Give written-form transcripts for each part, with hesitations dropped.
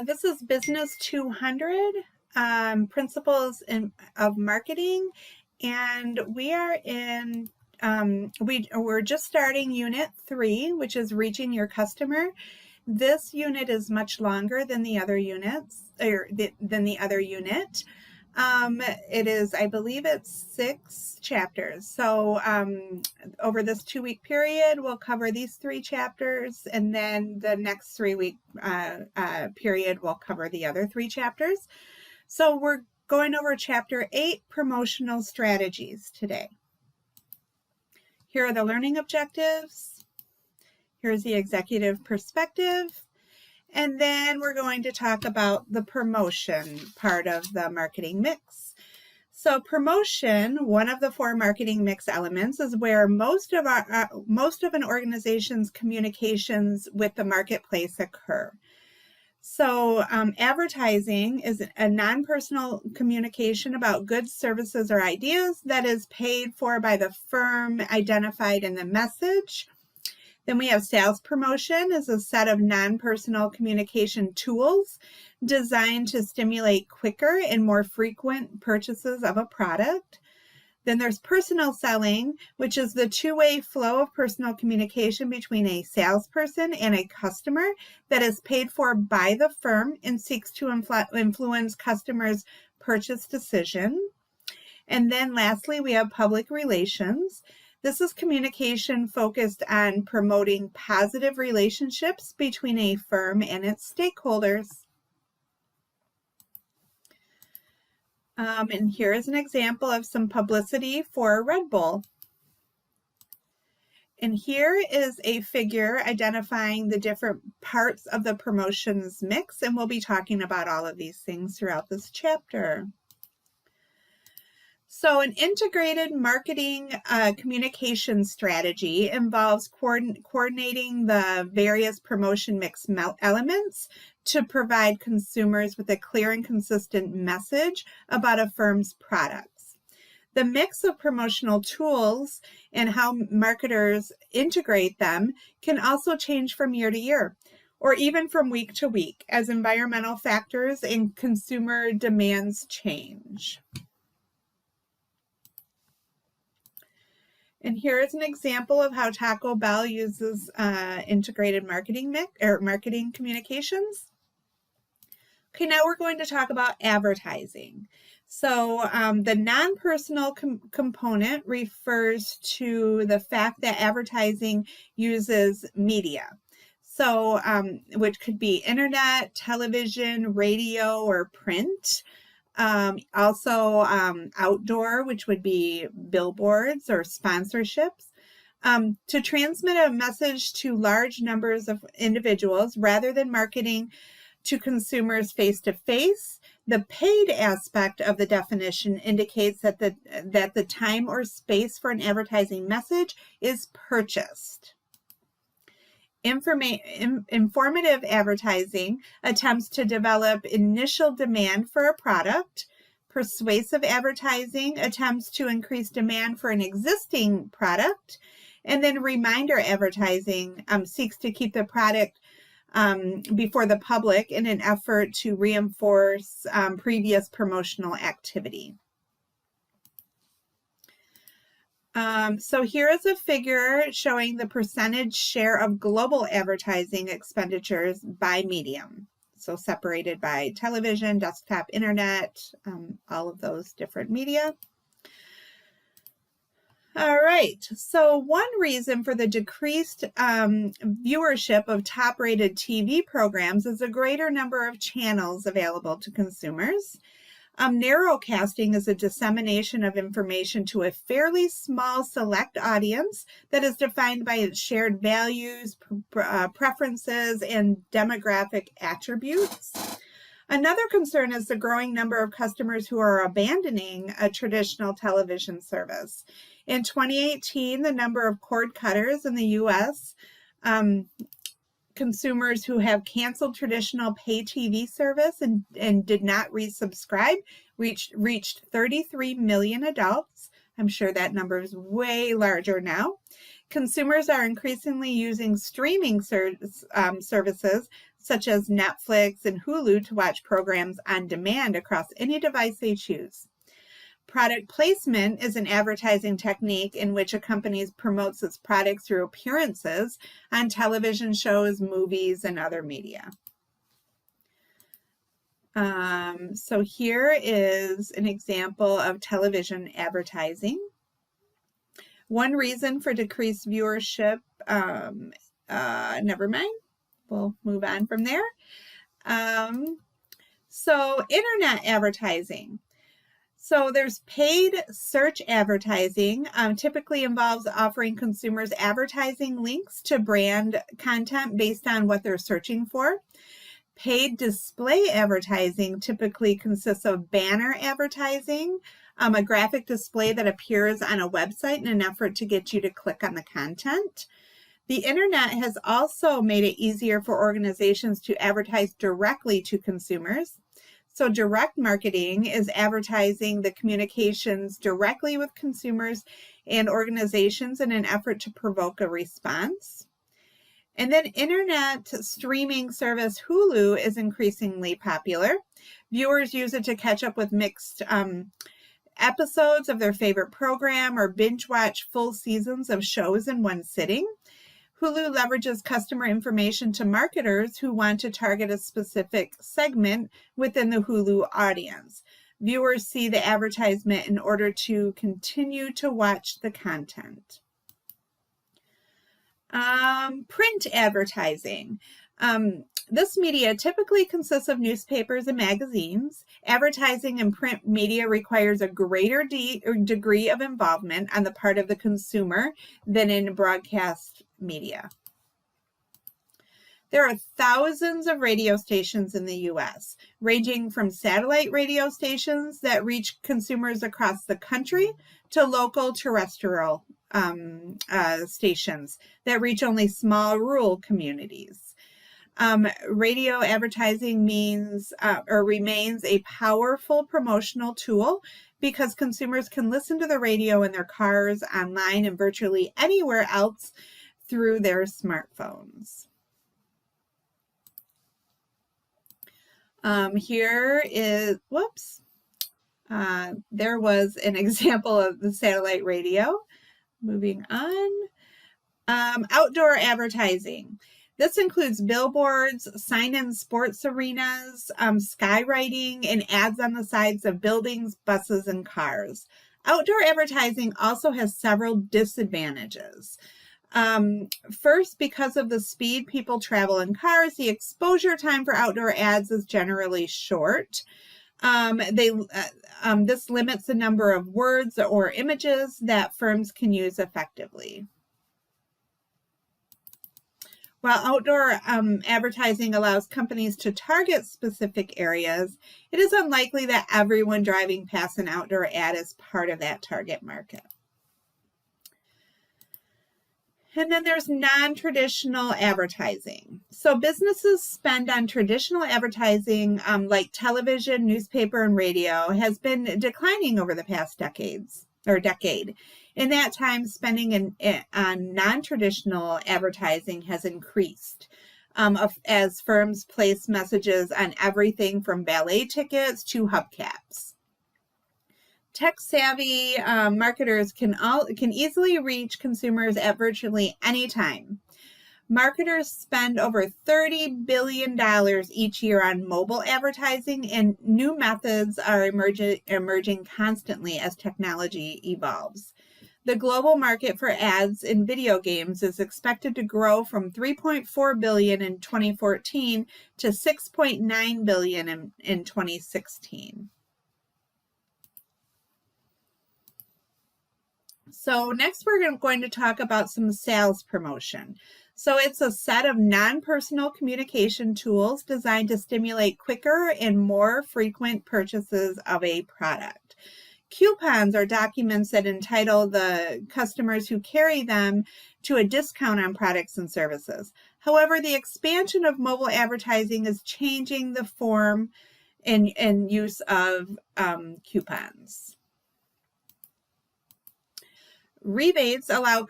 This is Business 200, Principles of Marketing, and we are in, we're just starting Unit 3, which is Reaching Your Customer. This unit is much longer than the other units, or than the other unit. It is, I believe it's 6 chapters. So over this 2-week period, we'll cover these 3 chapters, and then the next 3-week period, we'll cover the other 3 chapters. So we're going over Chapter 8, Promotional Strategies today. Here are the learning objectives. Here's the executive perspective. And then we're going to talk about the promotion part of the marketing mix. So promotion, one of the 4 marketing mix elements, is where most of an organization's communications with the marketplace occur. So advertising is a non-personal communication about goods, services, or ideas that is paid for by the firm identified in the message. Then we have sales promotion as a set of non-personal communication tools designed to stimulate quicker and more frequent purchases of a product. Then there's personal selling, which is the two-way flow of personal communication between a salesperson and a customer that is paid for by the firm and seeks to influence customers' purchase decision. And then lastly, we have public relations. This is communication focused on promoting positive relationships between a firm and its stakeholders. And here is an example of some publicity for Red Bull. And here is a figure identifying the different parts of the promotions mix, and we'll be talking about all of these things throughout this chapter. So an integrated marketing communication strategy involves coordinating the various promotion mix elements to provide consumers with a clear and consistent message about a firm's products. The mix of promotional tools and how marketers integrate them can also change from year to year, or even from week to week, as environmental factors and consumer demands change. And here is an example of how Taco Bell uses integrated marketing marketing communications. Okay, now we're going to talk about advertising. So the non-personal component refers to the fact that advertising uses media. So which could be internet, television, radio, or print. Also outdoor, which would be billboards or sponsorships, to transmit a message to large numbers of individuals rather than marketing to consumers face-to-face. The paid aspect of the definition indicates that the time or space for an advertising message is purchased. Informative advertising attempts to develop initial demand for a product. Persuasive advertising attempts to increase demand for an existing product. And then reminder advertising seeks to keep the product before the public in an effort to reinforce previous promotional activity. So here is a figure showing the percentage share of global advertising expenditures by medium. So separated by television, desktop, internet, all of those different media. All right, so one reason for the decreased viewership of top-rated TV programs is a greater number of channels available to consumers. Narrowcasting is a dissemination of information to a fairly small select audience that is defined by its shared values, preferences, and demographic attributes. Another concern is the growing number of customers who are abandoning a traditional television service. In 2018, the number of cord cutters in the U.S. Consumers who have canceled traditional pay TV service and did not resubscribe reached 33 million adults. I'm sure that number is way larger now. Consumers are increasingly using streaming services such as Netflix and Hulu to watch programs on demand across any device they choose. Product placement is an advertising technique in which a company promotes its product through appearances on television shows, movies, and other media. So here is an example of television advertising. One reason for decreased viewership, never mind, we'll move on from there. So internet advertising. So there's paid search advertising, typically involves offering consumers advertising links to brand content based on what they're searching for. Paid display advertising typically consists of banner advertising, a graphic display that appears on a website in an effort to get you to click on the content. The internet has also made it easier for organizations to advertise directly to consumers. So direct marketing is advertising the communications directly with consumers and organizations in an effort to provoke a response. And then internet streaming service Hulu is increasingly popular. Viewers use it to catch up with mixed episodes of their favorite program or binge watch full seasons of shows in one sitting. Hulu leverages customer information to marketers who want to target a specific segment within the Hulu audience. Viewers see the advertisement in order to continue to watch the content. Print advertising. This media typically consists of newspapers and magazines. Advertising in print media requires a greater degree of involvement on the part of the consumer than in broadcast media. There are thousands of radio stations in the U.S., ranging from satellite radio stations that reach consumers across the country to local terrestrial stations that reach only small rural communities. Radio advertising means or remains a powerful promotional tool because consumers can listen to the radio in their cars, online, and virtually anywhere else through their smartphones. Here is, there was an example of the satellite radio. Moving on. Outdoor advertising. This includes billboards, sign-in sports arenas, skywriting, and ads on the sides of buildings, buses, and cars. Outdoor advertising also has several disadvantages. First, because of the speed people travel in cars, the exposure time for outdoor ads is generally short. This limits the number of words or images that firms can use effectively. While outdoor advertising allows companies to target specific areas, it is unlikely that everyone driving past an outdoor ad is part of that target market. And then there's non-traditional advertising. So businesses spend on traditional advertising like television, newspaper, and radio has been declining over the past decade. In that time, spending on non-traditional advertising has increased as firms place messages on everything from ballet tickets to hubcaps. Tech-savvy marketers can easily reach consumers at virtually any time. Marketers spend over $30 billion each year on mobile advertising, and new methods are emerging constantly as technology evolves. The global market for ads in video games is expected to grow from $3.4 billion in 2014 to $6.9 billion in 2016. So next we're going to talk about some sales promotion. So it's a set of non-personal communication tools designed to stimulate quicker and more frequent purchases of a product. Coupons are documents that entitle the customers who carry them to a discount on products and services. However, the expansion of mobile advertising is changing the form and use of coupons. Rebates allow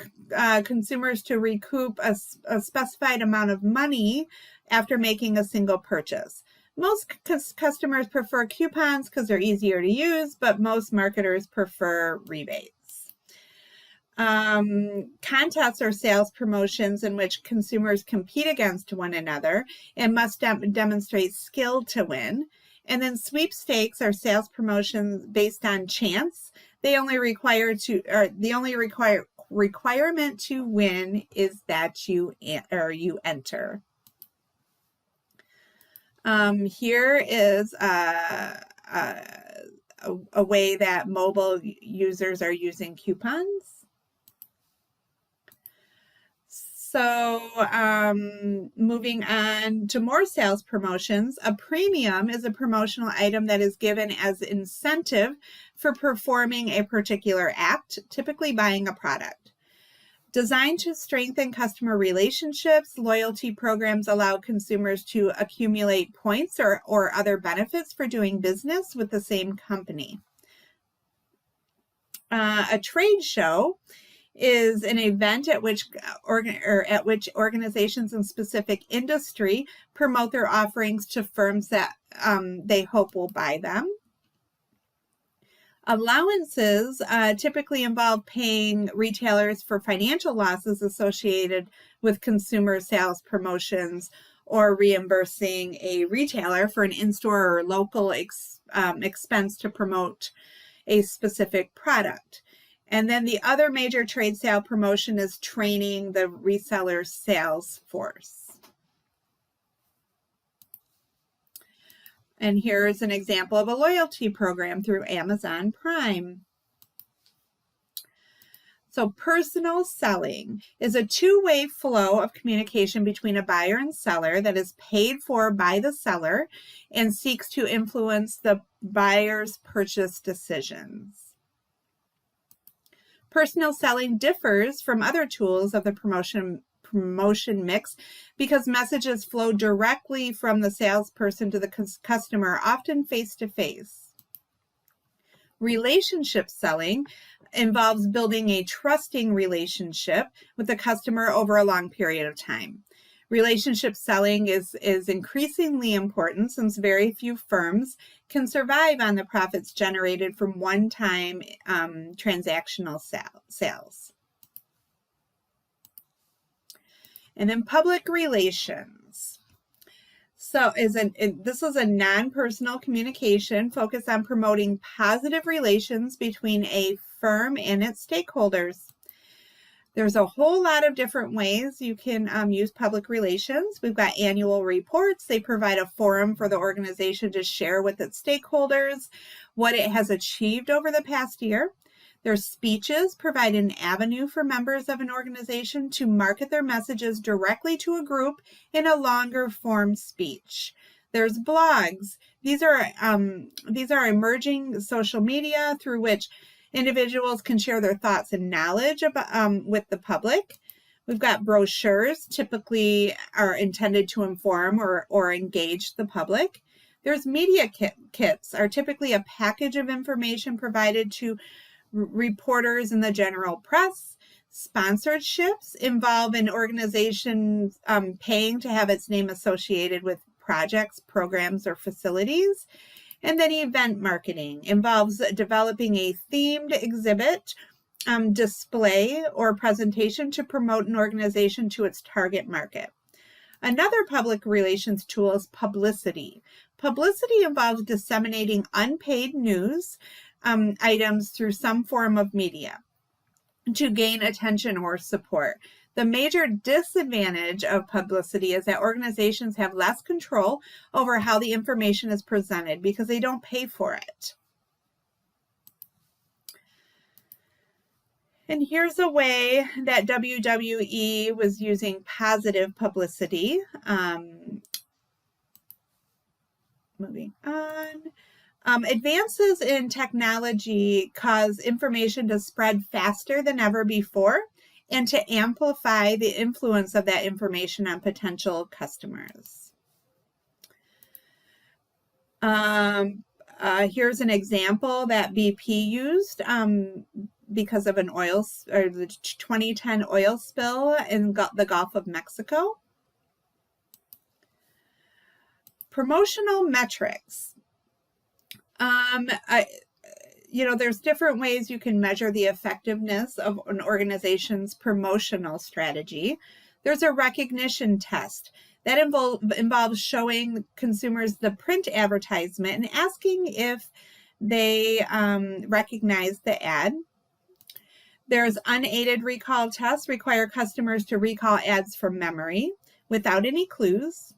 consumers to recoup a specified amount of money after making a single purchase. Most customers prefer coupons because they're easier to use, but most marketers prefer rebates. Contests are sales promotions in which consumers compete against one another and must demonstrate skill to win. And then sweepstakes are sales promotions based on chance. The only requirement to win is that you enter. Here is a way that mobile users are using coupons. So moving on to more sales promotions, a premium is a promotional item that is given as incentive for performing a particular act, typically buying a product. Designed to strengthen customer relationships, loyalty programs allow consumers to accumulate points or other benefits for doing business with the same company. A trade show is an event at which organizations in specific industry promote their offerings to firms that they hope will buy them. Allowances typically involve paying retailers for financial losses associated with consumer sales promotions or reimbursing a retailer for an in-store or local expense to promote a specific product. And then the other major trade sale promotion is training the reseller's sales force. And here's an example of a loyalty program through Amazon Prime. So personal selling is a two-way flow of communication between a buyer and seller that is paid for by the seller and seeks to influence the buyer's purchase decisions. Personal selling differs from other tools of the promotion mix because messages flow directly from the salesperson to the customer, often face-to-face. Relationship selling involves building a trusting relationship with the customer over a long period of time. Relationship selling is increasingly important since very few firms can survive on the profits generated from one-time transactional sales. And then public relations. So this is a non-personal communication focused on promoting positive relations between a firm and its stakeholders. There's a whole lot of different ways you can use public relations. We've got annual reports. They provide a forum for the organization to share with its stakeholders what it has achieved over the past year. Their speeches provide an avenue for members of an organization to market their messages directly to a group in a longer form speech. There's blogs. These are emerging social media through which individuals can share their thoughts and knowledge about, with the public. We've got brochures, typically are intended to inform or engage the public. There's media kits, are typically a package of information provided to reporters in the general press. Sponsorships involve an organization paying to have its name associated with projects, programs, or facilities. And then event marketing involves developing a themed exhibit, display, or presentation to promote an organization to its target market. Another public relations tool is publicity. Publicity involves disseminating unpaid news items through some form of media to gain attention or support. The major disadvantage of publicity is that organizations have less control over how the information is presented because they don't pay for it. And here's a way that WWE was using positive publicity. Moving on. Advances in technology cause information to spread faster than ever before and to amplify the influence of that information on potential customers. Here's an example that BP used. because of an the 2010 oil spill in the Gulf of Mexico. Promotional metrics. There's different ways you can measure the effectiveness of an organization's promotional strategy. There's a recognition test that involves showing consumers the print advertisement and asking if they recognize the ad. There's unaided recall tests, require customers to recall ads from memory without any clues.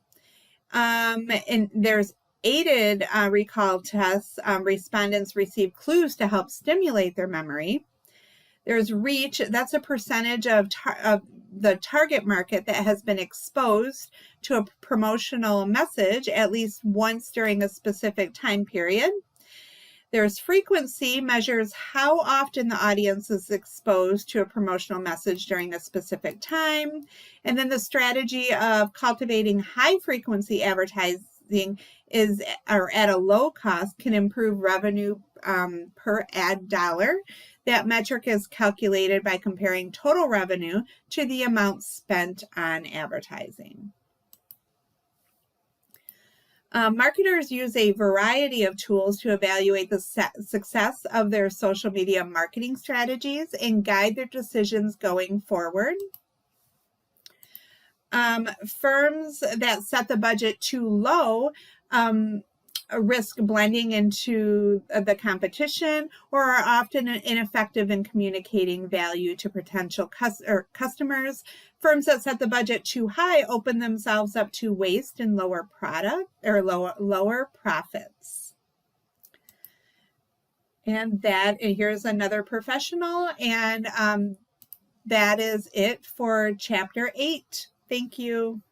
And there's aided recall tests. Respondents receive clues to help stimulate their memory. There's reach. That's a percentage of the target market that has been exposed to a promotional message at least once during a specific time period. There's frequency, measures how often the audience is exposed to a promotional message during a specific time. And then the strategy of cultivating high frequency advertising or at a low cost can improve revenue per ad dollar. That metric is calculated by comparing total revenue to the amount spent on advertising. Marketers use a variety of tools to evaluate the success of their social media marketing strategies and guide their decisions going forward. Firms that set the budget too low risk blending into the competition or are often ineffective in communicating value to potential customers. Firms that set the budget too high open themselves up to waste and lower lower profits. And here's another professional, and that is it for Chapter 8. Thank you.